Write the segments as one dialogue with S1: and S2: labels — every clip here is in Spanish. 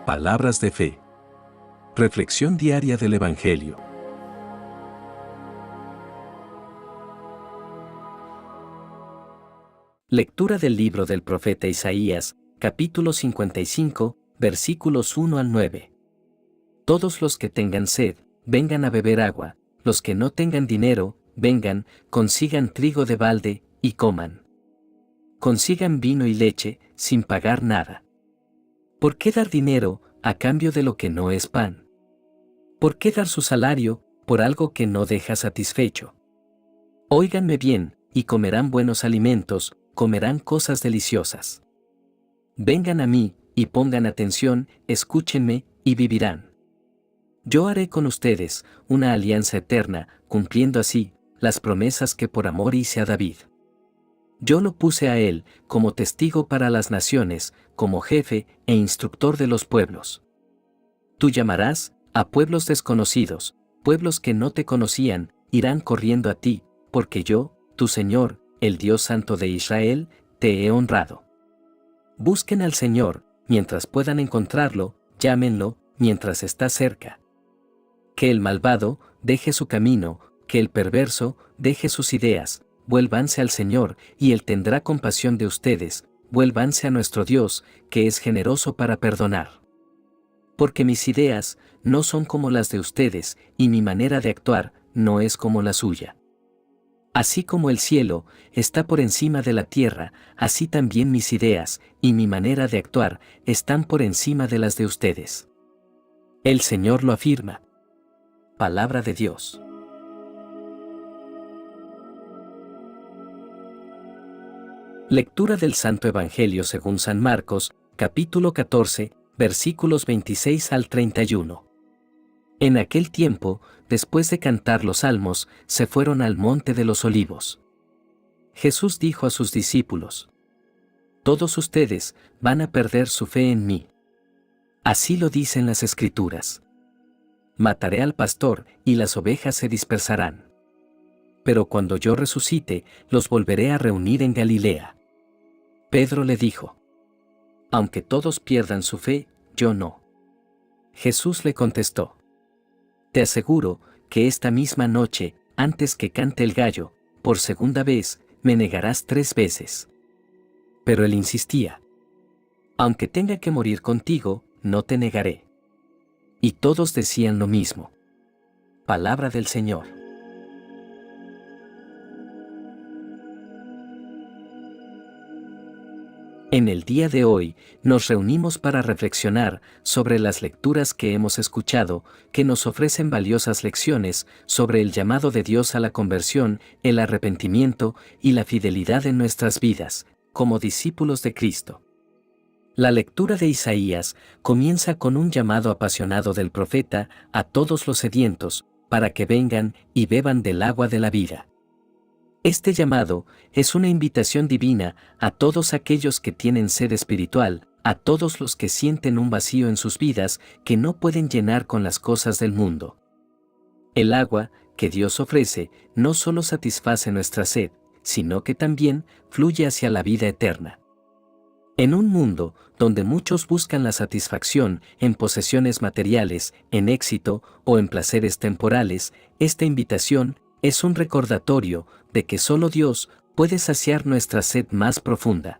S1: Palabras de fe. Reflexión diaria del Evangelio.
S2: Lectura del libro del profeta Isaías, capítulo 55, versículos 1 al 9. Todos los que tengan sed, vengan a beber agua; los que no tengan dinero, vengan, consigan trigo de balde, y coman. Consigan vino y leche, sin pagar nada. ¿Por qué dar dinero, a cambio de lo que no es pan? ¿Por qué dar su salario, por algo que no deja satisfecho? Óiganme bien, y comerán buenos alimentos, comerán cosas deliciosas. Vengan a mí, y pongan atención, escúchenme, y vivirán. Yo haré con ustedes una alianza eterna, cumpliendo así las promesas que por amor hice a David. Yo lo puse a él como testigo para las naciones, como jefe e instructor de los pueblos. Tú llamarás a pueblos desconocidos, pueblos que no te conocían, irán corriendo a ti, porque yo, tu Señor, el Dios Santo de Israel, te he honrado. Busquen al Señor, mientras puedan encontrarlo, llámenlo, mientras está cerca. Que el malvado deje su camino, que el perverso deje sus ideas, vuélvanse al Señor, y Él tendrá compasión de ustedes, vuélvanse a nuestro Dios, que es generoso para perdonar. Porque mis ideas no son como las de ustedes, y mi manera de actuar no es como la suya. Así como el cielo está por encima de la tierra, así también mis ideas y mi manera de actuar están por encima de las de ustedes. El Señor lo afirma. Palabra de Dios. Lectura del Santo Evangelio según San Marcos, capítulo 14, versículos 26 al 31. En aquel tiempo, después de cantar los salmos, se fueron al monte de los olivos. Jesús dijo a sus discípulos: Todos ustedes van a perder su fe en mí. Así lo dicen las Escrituras. Mataré al pastor, y las ovejas se dispersarán. Pero cuando yo resucite, los volveré a reunir en Galilea. Pedro le dijo: Aunque todos pierdan su fe, yo no. Jesús le contestó: Te aseguro que esta misma noche, antes que cante el gallo, por segunda vez, me negarás 3 veces. Pero él insistía: Aunque tenga que morir contigo, no te negaré. Y todos decían lo mismo. Palabra del Señor. En el día de hoy, nos reunimos para reflexionar sobre las lecturas que hemos escuchado, que nos ofrecen valiosas lecciones sobre el llamado de Dios a la conversión, el arrepentimiento y la fidelidad en nuestras vidas, como discípulos de Cristo. La lectura de Isaías comienza con un llamado apasionado del profeta a todos los sedientos, para que vengan y beban del agua de la vida. Este llamado es una invitación divina a todos aquellos que tienen sed espiritual, a todos los que sienten un vacío en sus vidas que no pueden llenar con las cosas del mundo. El agua que Dios ofrece no solo satisface nuestra sed, sino que también fluye hacia la vida eterna. En un mundo donde muchos buscan la satisfacción en posesiones materiales, en éxito o en placeres temporales, esta invitación es un recordatorio de que solo Dios puede saciar nuestra sed más profunda.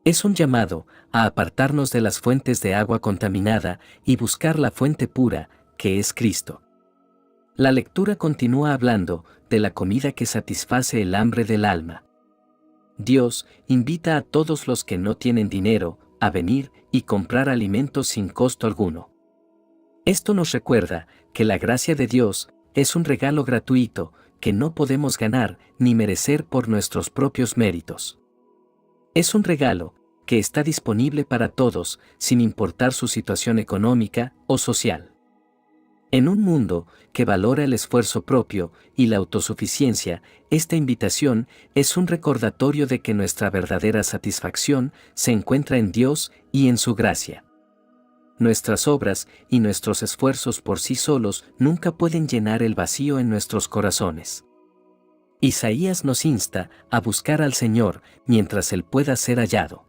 S2: Es un llamado a apartarnos de las fuentes de agua contaminada y buscar la fuente pura, que es Cristo. La lectura continúa hablando de la comida que satisface el hambre del alma. Dios invita a todos los que no tienen dinero a venir y comprar alimentos sin costo alguno. Esto nos recuerda que la gracia de Dios es un regalo gratuito que no podemos ganar ni merecer por nuestros propios méritos. Es un regalo que está disponible para todos sin importar su situación económica o social. En un mundo que valora el esfuerzo propio y la autosuficiencia, esta invitación es un recordatorio de que nuestra verdadera satisfacción se encuentra en Dios y en su gracia. Nuestras obras y nuestros esfuerzos por sí solos nunca pueden llenar el vacío en nuestros corazones. Isaías nos insta a buscar al Señor mientras Él pueda ser hallado.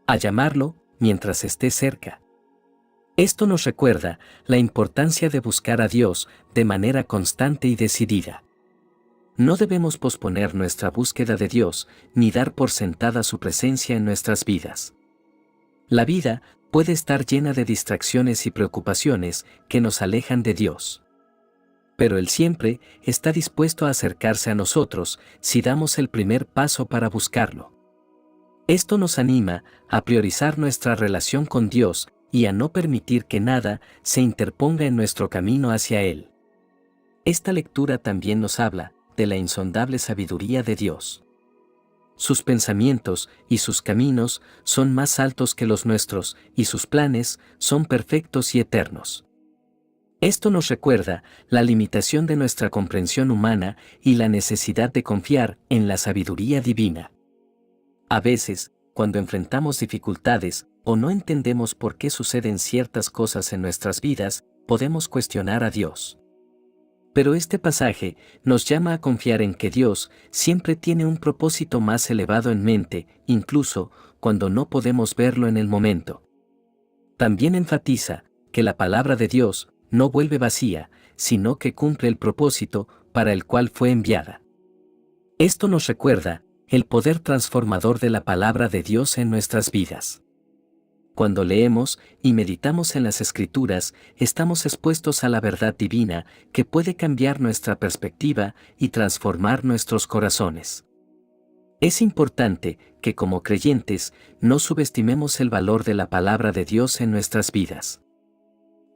S2: A llamarlo mientras esté cerca. Esto nos recuerda la importancia de buscar a Dios de manera constante y decidida. No debemos posponer nuestra búsqueda de Dios ni dar por sentada su presencia en nuestras vidas. La vida puede estar llena de distracciones y preocupaciones que nos alejan de Dios. Pero Él siempre está dispuesto a acercarse a nosotros si damos el primer paso para buscarlo. Esto nos anima a priorizar nuestra relación con Dios y a no permitir que nada se interponga en nuestro camino hacia Él. Esta lectura también nos habla de la insondable sabiduría de Dios. Sus pensamientos y sus caminos son más altos que los nuestros, y sus planes son perfectos y eternos. Esto nos recuerda la limitación de nuestra comprensión humana y la necesidad de confiar en la sabiduría divina. A veces, cuando enfrentamos dificultades o no entendemos por qué suceden ciertas cosas en nuestras vidas, podemos cuestionar a Dios. Pero este pasaje nos llama a confiar en que Dios siempre tiene un propósito más elevado en mente, incluso cuando no podemos verlo en el momento. También enfatiza que la palabra de Dios no vuelve vacía, sino que cumple el propósito para el cual fue enviada. Esto nos recuerda el poder transformador de la palabra de Dios en nuestras vidas. Cuando leemos y meditamos en las Escrituras, estamos expuestos a la verdad divina que puede cambiar nuestra perspectiva y transformar nuestros corazones. Es importante que como creyentes no subestimemos el valor de la palabra de Dios en nuestras vidas.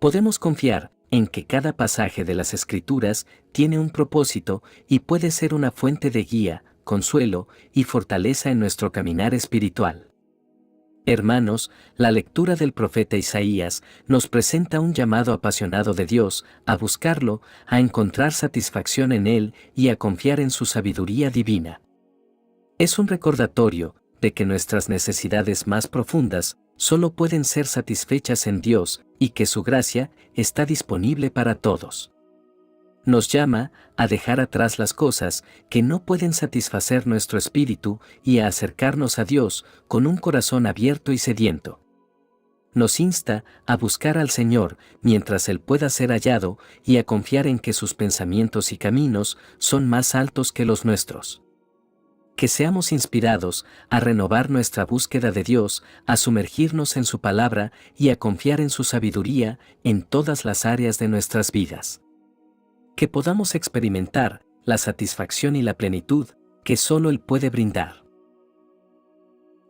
S2: Podemos confiar en que cada pasaje de las Escrituras tiene un propósito y puede ser una fuente de guía, consuelo y fortaleza en nuestro caminar espiritual. Hermanos, la lectura del profeta Isaías nos presenta un llamado apasionado de Dios a buscarlo, a encontrar satisfacción en Él y a confiar en su sabiduría divina. Es un recordatorio de que nuestras necesidades más profundas solo pueden ser satisfechas en Dios y que su gracia está disponible para todos. Nos llama a dejar atrás las cosas que no pueden satisfacer nuestro espíritu y a acercarnos a Dios con un corazón abierto y sediento. Nos insta a buscar al Señor mientras Él pueda ser hallado y a confiar en que sus pensamientos y caminos son más altos que los nuestros. Que seamos inspirados a renovar nuestra búsqueda de Dios, a sumergirnos en su palabra y a confiar en su sabiduría en todas las áreas de nuestras vidas. Que podamos experimentar la satisfacción y la plenitud que solo Él puede brindar.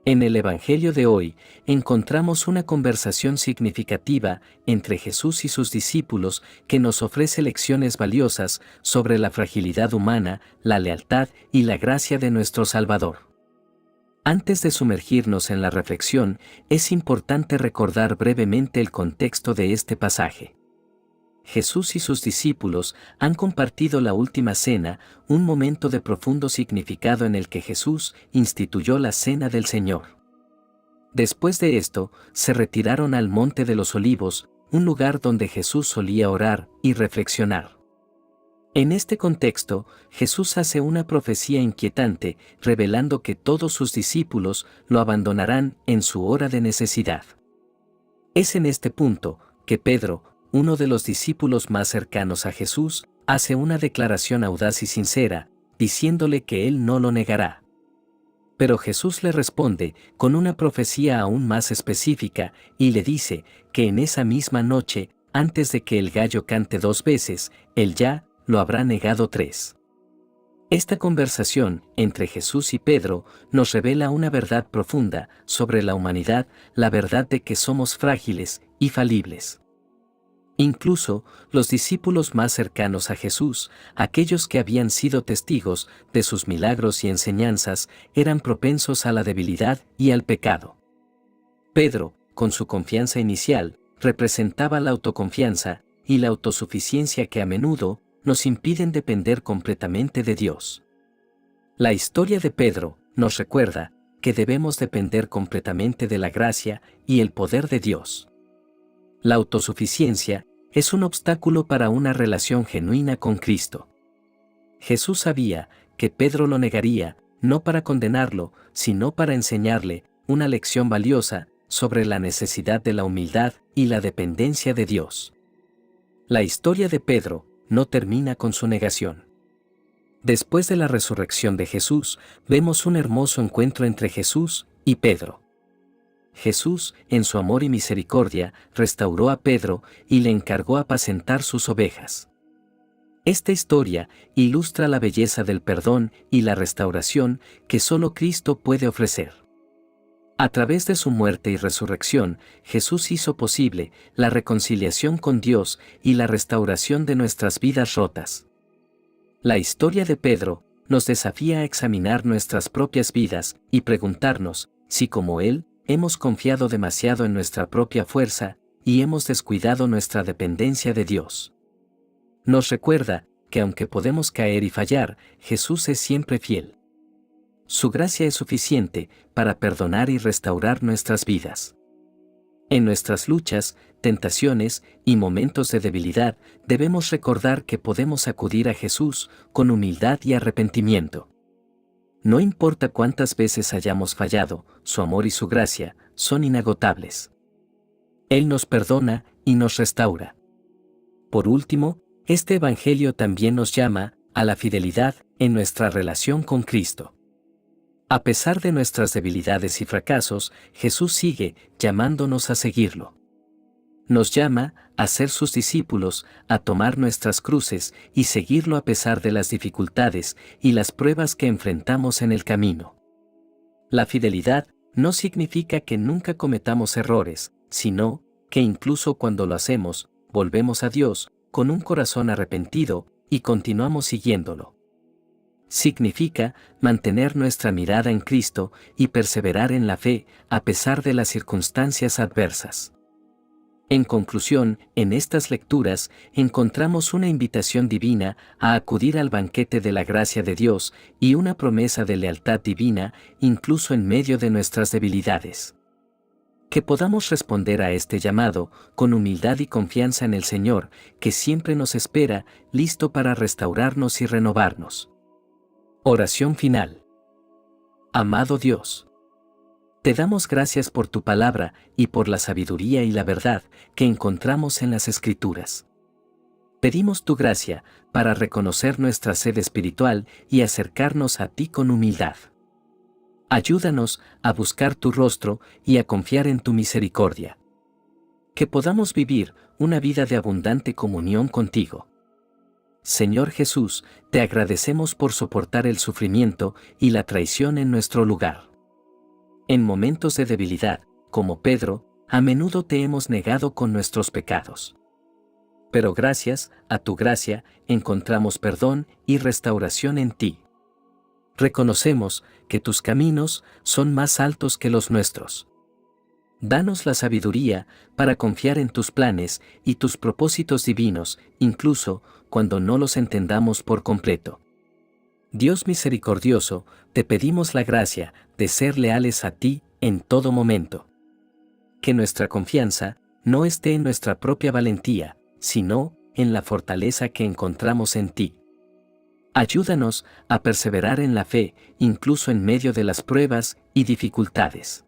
S2: En el Evangelio de hoy encontramos una conversación significativa entre Jesús y sus discípulos que nos ofrece lecciones valiosas sobre la fragilidad humana, la lealtad y la gracia de nuestro Salvador. Antes de sumergirnos en la reflexión, es importante recordar brevemente el contexto de este pasaje. Jesús y sus discípulos han compartido la última cena, un momento de profundo significado en el que Jesús instituyó la Cena del Señor. Después de esto, se retiraron al Monte de los Olivos, un lugar donde Jesús solía orar y reflexionar. En este contexto, Jesús hace una profecía inquietante, revelando que todos sus discípulos lo abandonarán en su hora de necesidad. Es en este punto que Pedro, uno de los discípulos más cercanos a Jesús, hace una declaración audaz y sincera, diciéndole que él no lo negará. Pero Jesús le responde con una profecía aún más específica y le dice que en esa misma noche, antes de que el gallo cante 2 veces, él ya lo habrá negado 3. Esta conversación entre Jesús y Pedro nos revela una verdad profunda sobre la humanidad, la verdad de que somos frágiles y falibles. Incluso los discípulos más cercanos a Jesús, aquellos que habían sido testigos de sus milagros y enseñanzas, eran propensos a la debilidad y al pecado. Pedro, con su confianza inicial, representaba la autoconfianza y la autosuficiencia que a menudo nos impiden depender completamente de Dios. La historia de Pedro nos recuerda que debemos depender completamente de la gracia y el poder de Dios. La autosuficiencia es un obstáculo para una relación genuina con Cristo. Jesús sabía que Pedro lo negaría, no para condenarlo, sino para enseñarle una lección valiosa sobre la necesidad de la humildad y la dependencia de Dios. La historia de Pedro no termina con su negación. Después de la resurrección de Jesús, vemos un hermoso encuentro entre Jesús y Pedro. Jesús, en su amor y misericordia, restauró a Pedro y le encargó apacentar sus ovejas. Esta historia ilustra la belleza del perdón y la restauración que solo Cristo puede ofrecer. A través de su muerte y resurrección, Jesús hizo posible la reconciliación con Dios y la restauración de nuestras vidas rotas. La historia de Pedro nos desafía a examinar nuestras propias vidas y preguntarnos si, como él, hemos confiado demasiado en nuestra propia fuerza y hemos descuidado nuestra dependencia de Dios. Nos recuerda que aunque podemos caer y fallar, Jesús es siempre fiel. Su gracia es suficiente para perdonar y restaurar nuestras vidas. En nuestras luchas, tentaciones y momentos de debilidad, debemos recordar que podemos acudir a Jesús con humildad y arrepentimiento. No importa cuántas veces hayamos fallado, su amor y su gracia son inagotables. Él nos perdona y nos restaura. Por último, este Evangelio también nos llama a la fidelidad en nuestra relación con Cristo. A pesar de nuestras debilidades y fracasos, Jesús sigue llamándonos a seguirlo. Nos llama a ser sus discípulos, a tomar nuestras cruces y seguirlo a pesar de las dificultades y las pruebas que enfrentamos en el camino. La fidelidad no significa que nunca cometamos errores, sino que incluso cuando lo hacemos, volvemos a Dios con un corazón arrepentido y continuamos siguiéndolo. Significa mantener nuestra mirada en Cristo y perseverar en la fe a pesar de las circunstancias adversas. En conclusión, en estas lecturas encontramos una invitación divina a acudir al banquete de la gracia de Dios y una promesa de lealtad divina incluso en medio de nuestras debilidades. Que podamos responder a este llamado con humildad y confianza en el Señor, que siempre nos espera, listo para restaurarnos y renovarnos. Oración final. Amado Dios, te damos gracias por tu palabra y por la sabiduría y la verdad que encontramos en las Escrituras. Pedimos tu gracia para reconocer nuestra sed espiritual y acercarnos a ti con humildad. Ayúdanos a buscar tu rostro y a confiar en tu misericordia. Que podamos vivir una vida de abundante comunión contigo. Señor Jesús, te agradecemos por soportar el sufrimiento y la traición en nuestro lugar. En momentos de debilidad, como Pedro, a menudo te hemos negado con nuestros pecados. Pero gracias a tu gracia encontramos perdón y restauración en ti. Reconocemos que tus caminos son más altos que los nuestros. Danos la sabiduría para confiar en tus planes y tus propósitos divinos, incluso cuando no los entendamos por completo. Dios misericordioso, te pedimos la gracia de ser leales a ti en todo momento. Que nuestra confianza no esté en nuestra propia valentía, sino en la fortaleza que encontramos en ti. Ayúdanos a perseverar en la fe, incluso en medio de las pruebas y dificultades.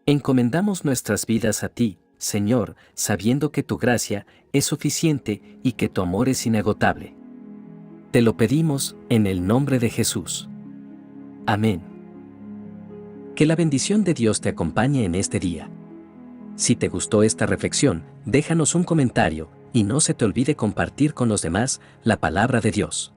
S2: Encomendamos nuestras vidas a ti, Señor, sabiendo que tu gracia es suficiente y que tu amor es inagotable. Te lo pedimos en el nombre de Jesús. Amén. Que la bendición de Dios te acompañe en este día. Si te gustó esta reflexión, déjanos un comentario y no se te olvide compartir con los demás la palabra de Dios.